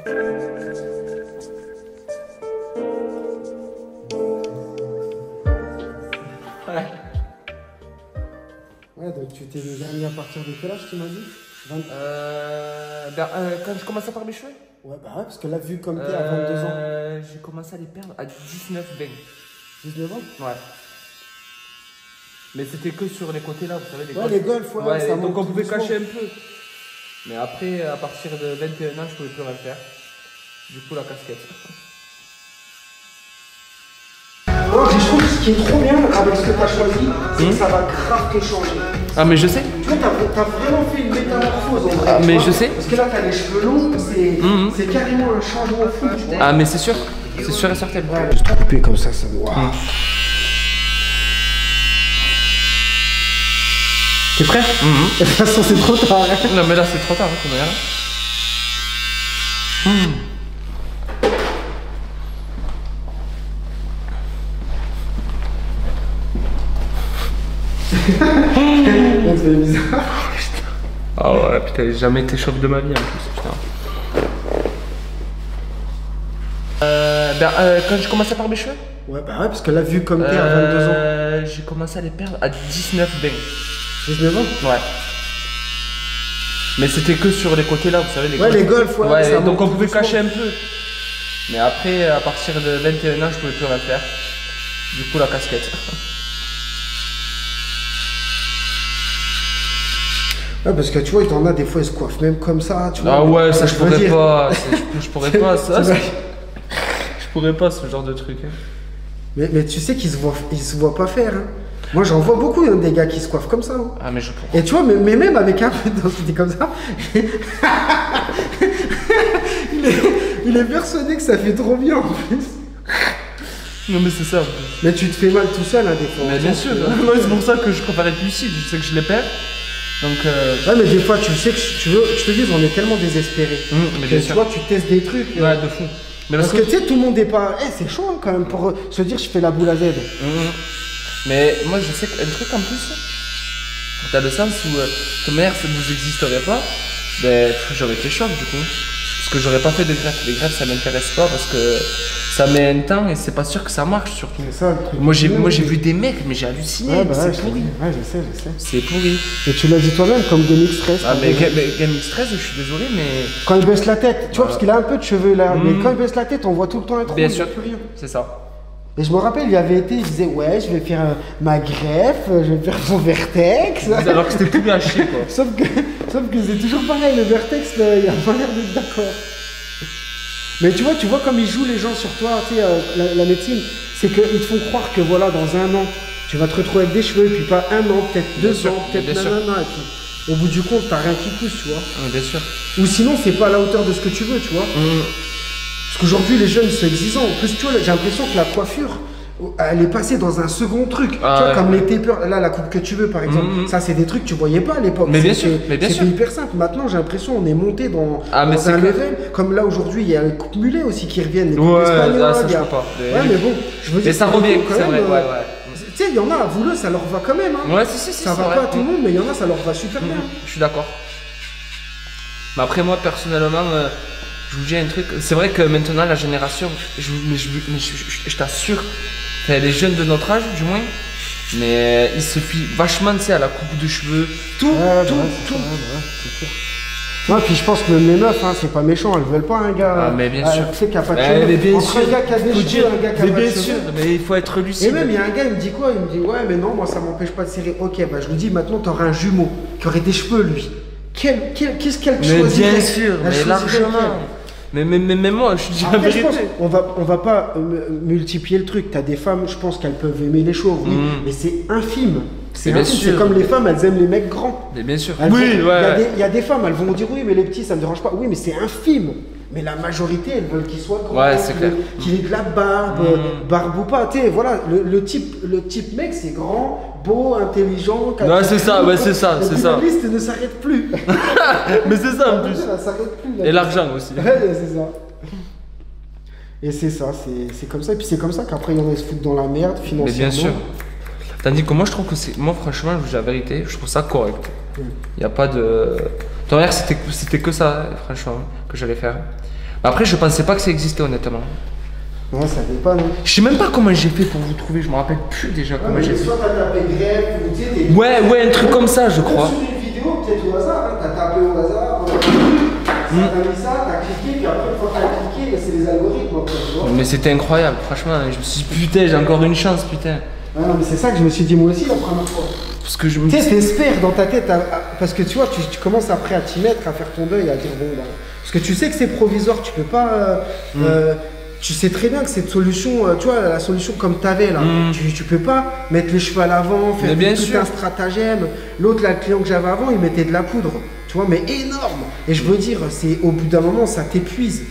Ouais. Ouais, donc tu t'es mis à partir de quel âge, tu m'as dit? 20... Quand je commençais par mes cheveux? Ouais, bah ouais, parce que là, vu comme t'es à 22 ans. J'ai commencé à les perdre à 19-20. 19 ans? Ouais. Mais c'était que sur les côtés là, vous savez, les ouais, les golfs, ouais, ça donc on pouvait doucement. cacher un peu. Mais après, à partir de 21 ans, je pouvais plus rien faire. Du coup, la casquette. Non, je trouve que ce qui est trop bien avec ce que t'as choisi, c'est que ça va grave te changer. Ah, mais je sais. Tu vois, t'as vraiment fait une métamorphose en vrai. Ah, mais je sais. Parce que là, t'as les cheveux longs, c'est carrément un changement fou, tu vois. Ah, mais c'est sûr. C'est sûr et certain. Ouais, je te coupé comme ça, ça me. Wow. T'es prêt? De toute façon, c'est trop tard. Hein. Non, mais là, c'est trop tard, hein, regarde. Ça fait bizarre. Ah ouais, putain, j'ai jamais été chauve de ma vie en plus, putain. Quand je commençais par mes cheveux? Ouais, bah ouais, parce que là, vu comme t'es à 22 ans. J'ai commencé à les perdre à 19-20. 19 ans? Ouais. Mais c'était que sur les côtés là, vous savez, les ouais, les golfs, ouais. Ouais, ça donc on monte pouvait doucement. cacher un peu. Mais après, à partir de 21 ans, je pouvais plus rien faire. Du coup, la casquette. Ouais, parce que tu vois, il t'en a des fois, ils se coiffent même comme ça, tu vois. Ah ouais, ça je veux pourrais dire. pas. Je pourrais pas, ça. Tu vois. Je pourrais pas ce genre de truc. Hein. Mais tu sais qu'ils se voient pas faire. Hein. Moi, j'en vois beaucoup, hein, des gars qui se coiffent comme ça. Hein. Ah, mais je pourrais. Et tu vois, mais même avec un peu d'identité comme ça, il est persuadé que ça fait trop bien en plus. Non, mais c'est ça. Mais tu te fais mal tout seul, hein, des fois. Mais bien sûr. Moi, c'est pour ça que je préfère être lucide. Je sais que je les perds. Donc. Ouais, mais des fois, tu sais que tu veux, je te dis, on est tellement désespérés. Mais que, bien tu sûr. vois, tu testes des trucs. Ouais, de fou. Mais parce que tu sais, tout le monde est pas. C'est chaud hein, quand même pour se dire, je fais la boule à Z. Mais moi, je sais qu'un truc en plus, t'as le sens où ta mère, ça ne vous existerait pas, ben j'aurais été choc du coup. Parce que j'aurais pas fait de greffe. Les greffes, ça m'intéresse pas parce que ça met un temps et c'est pas sûr que ça marche surtout. C'est ça le truc. Moi, j'ai vu des mecs, mais j'ai halluciné. Ouais, bah ouais, c'est pourri. Ouais, je sais. C'est pourri. Et tu l'as dit toi-même, comme Game X13. Ah, mais Game X13, je suis désolé, mais. Quand il baisse la tête, tu vois, parce qu'il a un peu de cheveux là, mais quand il baisse la tête, on voit tout le temps un trou, Bien il y a sûr. plus rien. C'est ça. Et je me rappelle, il avait été, il disait, ouais, je vais faire ma greffe, je vais faire mon vertex. Alors que c'était tout gâché, quoi. sauf que c'est toujours pareil, le vertex, il a pas l'air d'être d'accord. Mais tu vois comme ils jouent les gens sur toi, tu sais, la médecine, c'est qu'ils te font croire que voilà, dans un an, tu vas te retrouver avec des cheveux, et puis pas un an, peut-être 2 ans, peut-être nanana, et puis au bout du compte, t'as rien qui pousse, tu vois. Bien sûr. Ou sinon, c'est pas à la hauteur de ce que tu veux, tu vois. Parce qu'aujourd'hui, les jeunes, c'est exigeant. En plus, tu vois, j'ai l'impression que la coiffure, elle est passée dans un second truc. Tu vois, comme les tapers, là, la coupe que tu veux, par exemple. Ça, c'est des trucs que tu voyais pas à l'époque. Mais bien sûr, C'était hyper simple. Maintenant, j'ai l'impression qu'on est monté dans un level. Comme là, aujourd'hui, il y a les coupes mulets aussi qui reviennent. Les coupes Ouais, espagnoles. ça, je peux pas. Ouais, mais bon, je veux dire. Et ça revient, quand c'est même, vrai. Ouais. Tu sais, il y en a, à Vouleux, ça leur va quand même. Hein. Ouais, si, ça va pas à tout le monde, mais il y en a, ça leur va super bien. Je suis d'accord. Mais après, moi, personnellement, je vous dis un truc. C'est vrai que maintenant, la génération, je t'assure, les jeunes de notre âge, du moins, mais ils se fient vachement, tu sais, à la coupe de cheveux, tout. C'est sûr. Ouais, puis je pense que même les meufs, hein, c'est pas méchant, elles veulent pas un gars. Ah, mais bien sûr. Tu sais, qui a pas de cheveux. Mais bien Entre sûr. un gars qui a des cheveux, un gars qui a pas de bien cheveux. sûr, mais il faut être lucide. Et même, il y a un gars, il me dit quoi? Il me dit, ouais, mais non, moi, ça m'empêche pas de serrer. Ok, bah, je lui dis, maintenant, t'auras un jumeau qui aurait des cheveux, lui. Qu'est-ce qu'elle choisirait? Mais bien sûr, mais largement. Mais moi, je dis la Après, je pense, vérité. on va pas multiplier le truc. T'as des femmes, je pense qu'elles peuvent aimer les chauves, oui, mais c'est infime. C'est bien infime. sûr. C'est comme les femmes, elles aiment les mecs grands. Mais bien sûr. Elles Oui, vont- ouais. Il y a des femmes, elles vont dire oui, mais les petits, ça me dérange pas. Oui, mais c'est infime. Mais la majorité, elles veulent qu'ils soient grands, Ouais, c'est clair. qu'il ait de la barbe, barbe ou pas. Tu sais, voilà, le type mec, c'est grand, beau, intelligent. Ouais, c'est ça, ouais, c'est ça, Et c'est puis, ça. La liste ne s'arrête plus. Mais c'est ça en plus. Ça s'arrête plus. Et l'argent aussi. Ouais, c'est ça. Et c'est ça, c'est comme ça. Et puis c'est comme ça qu'après, il y en a qui se foutent dans la merde financièrement. Mais bien sûr. Tandis que moi, je trouve que c'est. Moi, franchement, je vous dis la vérité, je trouve ça correct. Il n'y a pas de. Ton mère, c'était que ça, franchement, que j'allais faire. Après, je pensais pas que ça existait honnêtement. Ouais, ça fait pas, non. Je sais même pas comment j'ai fait pour vous trouver, je me rappelle plus déjà comment j'ai fait. Soit t'as tapé greffe, ou tu sais, Ouais, un truc comme ça, je crois. Sur une vidéo, peut-être au hasard, hein, t'as tapé au hasard, t'as mis ça, t'as cliqué, puis après, une fois que t'as cliqué, c'est les algorithmes après, tu vois. Mais c'était incroyable, franchement, je me suis dit putain, j'ai encore une chance, putain. Ouais, non, mais c'est ça que je me suis dit moi aussi la première fois. Parce que je me Tu sais, t'espères dans ta tête, parce que tu vois, tu commences après à t'y mettre, à faire ton deuil, à dire bon, bah, parce que tu sais que c'est provisoire, tu peux pas. Tu sais très bien que cette solution, tu vois, la solution comme t'avais là, tu peux pas mettre les cheveux à l'avant, faire tout un stratagème. L'autre, là, le client que j'avais avant, il mettait de la poudre, tu vois, mais énorme. Et je veux dire, c'est au bout d'un moment, ça t'épuise.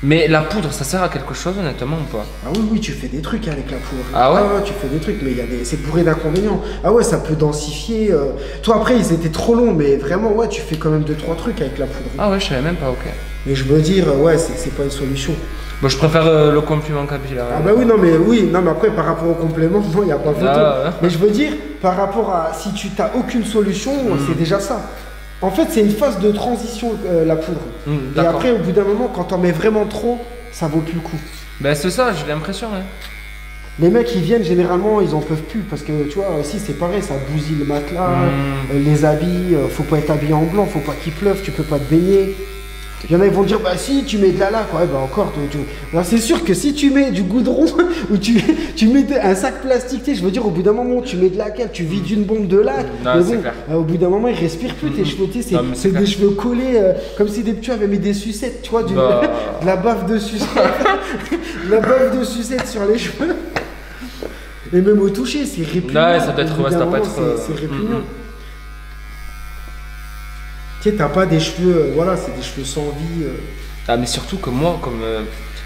Mais la poudre, ça sert à quelque chose honnêtement ou pas? Ah oui, tu fais des trucs avec la poudre. Ah ouais, tu fais des trucs, mais c'est bourré d'inconvénients. Ah ouais, ça peut densifier. Toi après, ils étaient trop longs, mais vraiment, ouais, tu fais quand même 2-3 trucs avec la poudre. Ah ouais, je savais même pas, ok. Mais je veux dire, ouais, c'est pas une solution. Bon, je préfère le complément capillaire. Ah bah oui, non mais après, par rapport au complément, non, il n'y a pas photo. Mais je veux dire, par rapport à si tu n'as aucune solution, c'est déjà ça. En fait, c'est une phase de transition, la poudre. Et après, au bout d'un moment, quand t'en mets vraiment trop, ça vaut plus le coup. Ben c'est ça, j'ai l'impression. Hein. Les mecs, ils viennent, généralement, ils en peuvent plus. Parce que, tu vois, aussi, c'est pareil, ça bousille le matelas, les habits. Faut pas être habillé en blanc, faut pas qu'il pleuve, tu peux pas te baigner. Il y en a, ils vont dire, bah si, tu mets de la laque, ouais, bah encore. Alors, c'est sûr que si tu mets du goudron ou tu mets un sac plastique, je veux dire, au bout d'un moment, tu mets de la cave, tu vides une bombe de laque. Non, c'est clair. Au bout d'un moment, ils respirent plus tes cheveux, c'est des cheveux collés, comme si tu avais mis des sucettes, tu vois, de la baffe de sucette. De la baffe de sucette sur les cheveux. Et même au toucher, c'est répugnant. Ouais, ça doit être, c'est répugnant. Tu sais, t'as pas des cheveux, voilà, c'est des cheveux sans vie. Ah, mais surtout que moi, comme.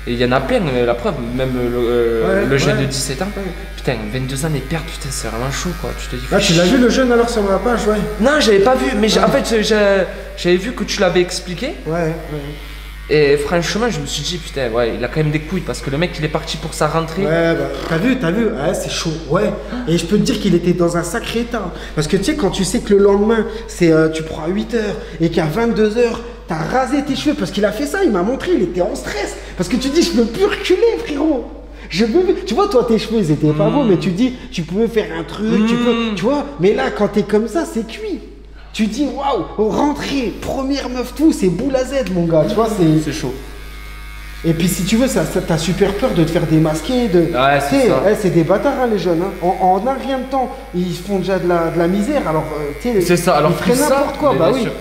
Il y en a plein, la preuve, même le jeune de 17 ans. Putain, 22 ans, mais perdre, putain, c'est vraiment chaud, quoi. Tu te dis. Ah, tu l'as vu le jeune alors sur ma page, ouais? Non, j'avais pas vu, mais en fait, j'avais vu que tu l'avais expliqué. Ouais. Et franchement, je me suis dit, putain, ouais, il a quand même des couilles parce que le mec, il est parti pour sa rentrée. Ouais, bah, t'as vu, ouais, c'est chaud, ouais. Et je peux te dire qu'il était dans un sacré état. Parce que tu sais, quand tu sais que le lendemain, tu prends à 8 h et qu'à 22 h, t'as rasé tes cheveux, parce qu'il a fait ça, il m'a montré, il était en stress. Parce que tu dis, je peux plus reculer, frérot. Tu vois, toi, tes cheveux, ils étaient pas beaux, mais tu dis, tu peux faire un truc, tu vois. Mais là, quand t'es comme ça, c'est cuit. Tu dis, waouh, rentrée, première meuf, tout, c'est boule à Z, mon gars, tu vois, c'est chaud. Et puis, si tu veux, t'as super peur de te faire démasquer. Ouais, c'est ça. C'est des bâtards, hein, les jeunes. Hein. En un rien de temps, ils font déjà de la misère. Alors, tu sais, c'est ça, alors ils font n'importe quoi, bah oui. Sûr.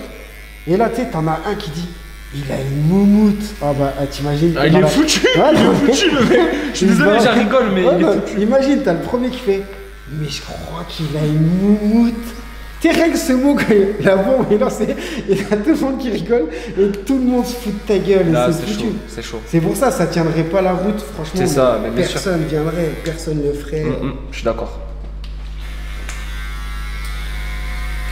Et là, tu sais, t'en as un qui dit, il a une moumoute. Ah bah, t'imagines. Ah, il est foutu. Ouais, il est foutu, le mec. Je suis désolé, j'en rigole, mais il est foutu. Imagine, t'as le premier qui fait, mais je crois qu'il a une moumoute. T'es règle ce mot quand la bombe est lancée et t'as tout le monde qui rigole et tout le monde se fout de ta gueule. Là, c'est foutu. C'est chaud. C'est pour ça tiendrait pas la route, franchement. C'est ça, mais bien personne sûr. viendrait, personne ne ferait. Je suis d'accord.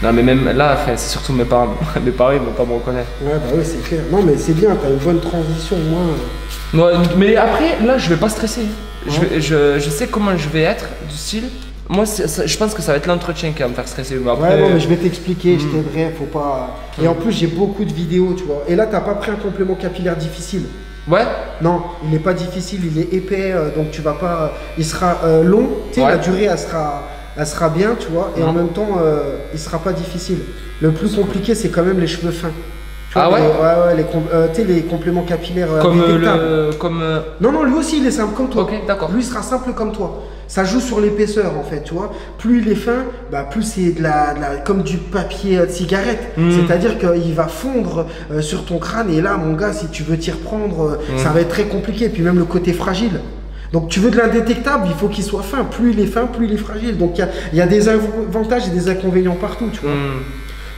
Non, mais même là, c'est surtout mes parents. Mes parents, ils vont pas me reconnaître. Ouais, bah oui, c'est clair. Non, mais c'est bien, t'as une bonne transition, moi. Ouais, mais après, là, je vais pas stresser. Ouais. Je sais comment je vais être, du style. Moi, je pense que ça va être l'entretien qui va me faire stresser. Après... Ouais, non, mais je vais t'expliquer, je t'aiderai, faut pas... Et en plus, j'ai beaucoup de vidéos, tu vois. Et là, t'as pas pris un complément capillaire difficile. Ouais. Non, il n'est pas difficile, il est épais, donc tu vas pas... Il sera long, tu sais, la durée, elle sera bien, tu vois, et en même temps, il sera pas difficile. Le plus compliqué, c'est quand même les cheveux fins. Ah ouais? Tu sais, les compléments capillaires comme Non, lui aussi, il est simple comme toi. Ok, d'accord. Lui, il sera simple comme toi. Ça joue sur l'épaisseur, en fait, tu vois. Plus il est fin, bah, plus c'est comme du papier de cigarette. C'est-à-dire qu'il va fondre sur ton crâne. Et là, mon gars, si tu veux t'y reprendre, ça va être très compliqué. Puis même le côté fragile. Donc tu veux de l'indétectable, il faut qu'il soit fin. Plus il est fin, plus il est fragile. Donc il y a des avantages et des inconvénients partout, tu vois.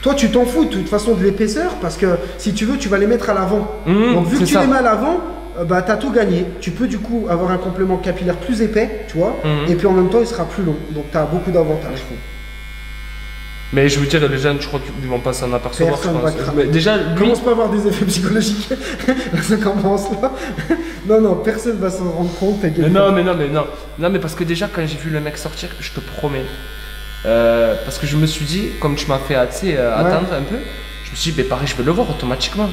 Toi, tu t'en fous de toute façon de l'épaisseur parce que si tu veux, tu vas les mettre à l'avant. Donc, vu que tu les mets à l'avant, bah, tu as tout gagné. Tu peux du coup avoir un complément capillaire plus épais, tu vois, et puis en même temps, il sera plus long. Donc, tu as beaucoup d'avantages. Mais je veux dire, les jeunes, je crois qu'ils vont pas s'en apercevoir. Mais déjà, commence pas à avoir des effets psychologiques. Ça commence là. Non, personne va s'en rendre compte. Non, mais parce que déjà, quand j'ai vu le mec sortir, je te promets. Parce que je me suis dit, comme tu m'as fait attendre un peu, je me suis dit, pareil, je vais le voir automatiquement.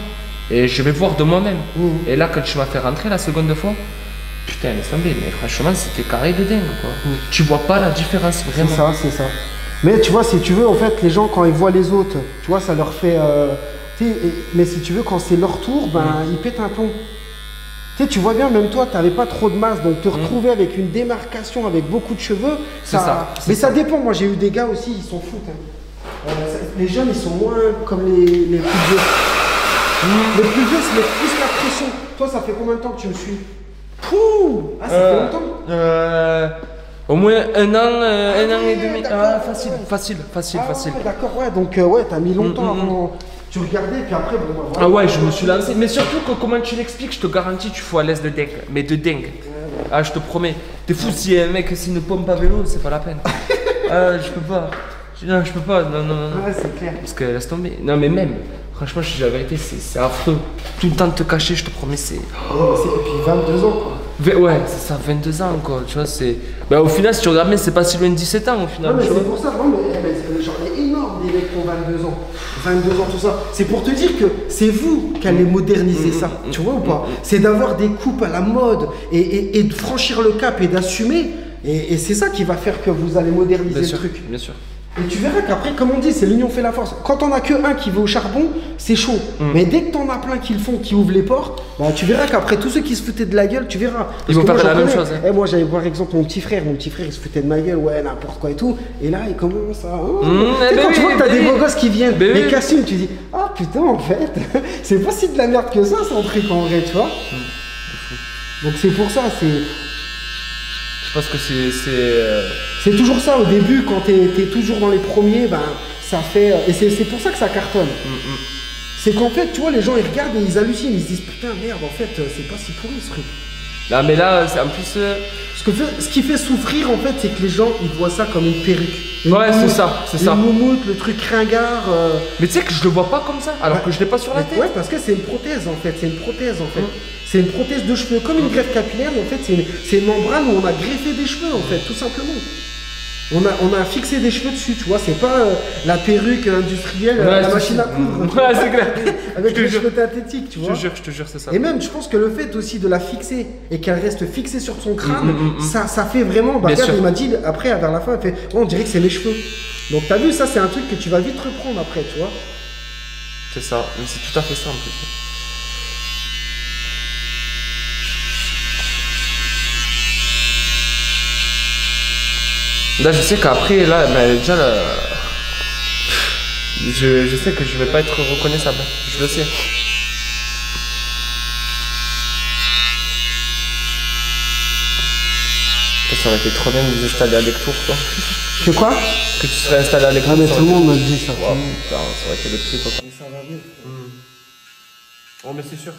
Et je vais voir de moi-même. Et là, quand tu m'as fait rentrer la seconde fois, putain, laisse tomber, mais franchement, c'était carré de dingue, quoi. Tu vois pas la différence, vraiment. C'est ça, c'est ça. Mais tu vois, si tu veux, en fait, les gens, quand ils voient les autres, tu vois, ça leur fait... mais si tu veux, quand c'est leur tour, ben, ils pètent un plomb. Tu vois bien, même toi, tu n'avais pas trop de masse, donc te retrouver avec une démarcation, avec beaucoup de cheveux, mais ça dépend. Moi, j'ai eu des gars aussi, ils s'en foutent. Les jeunes, ils sont moins comme les plus vieux. Les plus vieux, c'est plus la pression. Toi, ça fait combien de temps que tu me suis? Pouh! Ah, ça fait longtemps? Au moins un an et demi. Ah, facile. Ouais, d'accord, ouais, donc ouais, t'as mis longtemps avant. Tu regardais, puis après, bon, voilà. Ah ouais, je me suis lancé. Mais surtout, comment tu l'expliques, je te garantis, tu fous à l'aise de dingue. Mais de dingue. Ah, je te promets. T'es fou si un mec, s'il ne pompe pas vélo, c'est pas la peine. Ah, je peux pas. Non, je peux pas. Non. Ouais, c'est clair. Parce que laisse tomber. Non, mais même, franchement, je dis la vérité, c'est affreux. Tout le temps de te cacher, je te promets, c'est. Et puis 22 ans, quoi. Ouais, c'est ça, 22 ans, quoi. Tu vois, c'est. Bah, au final, si tu regardes bien, c'est pas si loin de 17 ans, au final. Non, mais c'est pour ça, non, mais j'en ai énorme des mecs qui ont 22 ans. 22 ans, tout ça. C'est pour te dire que c'est vous qui allez moderniser ça. Tu vois ou pas? C'est d'avoir des coupes à la mode et de franchir le cap et d'assumer. Et c'est ça qui va faire que vous allez moderniser le truc. Bien sûr. Et tu verras qu'après, comme on dit, c'est l'union fait la force. Quand on a que un qui va au charbon, c'est chaud. Mais dès que t'en as plein qui le font, qui ouvrent les portes, bah, tu verras qu'après, tous ceux qui se foutaient de la gueule, tu verras. Ils vont faire la même chose. Et moi, j'allais voir exemple mon petit frère. Mon petit frère, il se foutait de ma gueule, ouais, n'importe quoi et tout. Et là, il commence à. Tu sais, quand tu vois que t'as des beaux gosses qui viennent, les Cassim, tu dis, ah putain, en fait, c'est pas si de la merde que ça, son truc en vrai, tu vois. Donc c'est pour ça, c'est. Je pense que c'est toujours ça au début, quand t'es toujours dans les premiers, ben ça fait. Et c'est pour ça que ça cartonne. C'est qu'en fait, tu vois, les gens ils regardent et ils hallucinent, ils se disent putain, merde, en fait, c'est pas si pourri ce truc. Non, mais là, c'est en plus. Ce qui fait souffrir, en fait, c'est que les gens ils voient ça comme une perruque. Ouais, c'est ça. Le moumoute, le truc ringard. Mais tu sais que je le vois pas comme ça, alors que je l'ai pas sur la tête. Ouais, parce que c'est une prothèse en fait. C'est une prothèse de cheveux, comme une greffe capillaire, mais en fait, c'est une membrane où on a greffé des cheveux, en fait, tout simplement. On a fixé des cheveux dessus, tu vois, c'est pas la perruque industrielle, la machine à coudre. Ouais, c'est clair. Avec les cheveux synthétiques, tu vois. Je te jure, c'est ça. Et même, je pense que le fait aussi de la fixer et qu'elle reste fixée sur son crâne, ça fait vraiment. Bah, regarde, il m'a dit, après, vers la fin, il fait, oh, on dirait que c'est mes cheveux. Donc, t'as vu, ça, c'est un truc que tu vas vite reprendre après, tu vois. C'est ça, mais c'est tout à fait ça en plus. Là, je sais qu'après, là, bah, déjà, là, je sais que je vais pas être reconnaissable. Je le sais. Ça aurait été trop bien de vous installer à Lectour, quoi. Que quoi? Que tu serais installé à Lectour. Ah, mais tout le monde me dit ça. Wow, putain, ça aurait été le truc, quoi. Ça va bien. Oh, mais c'est sûr.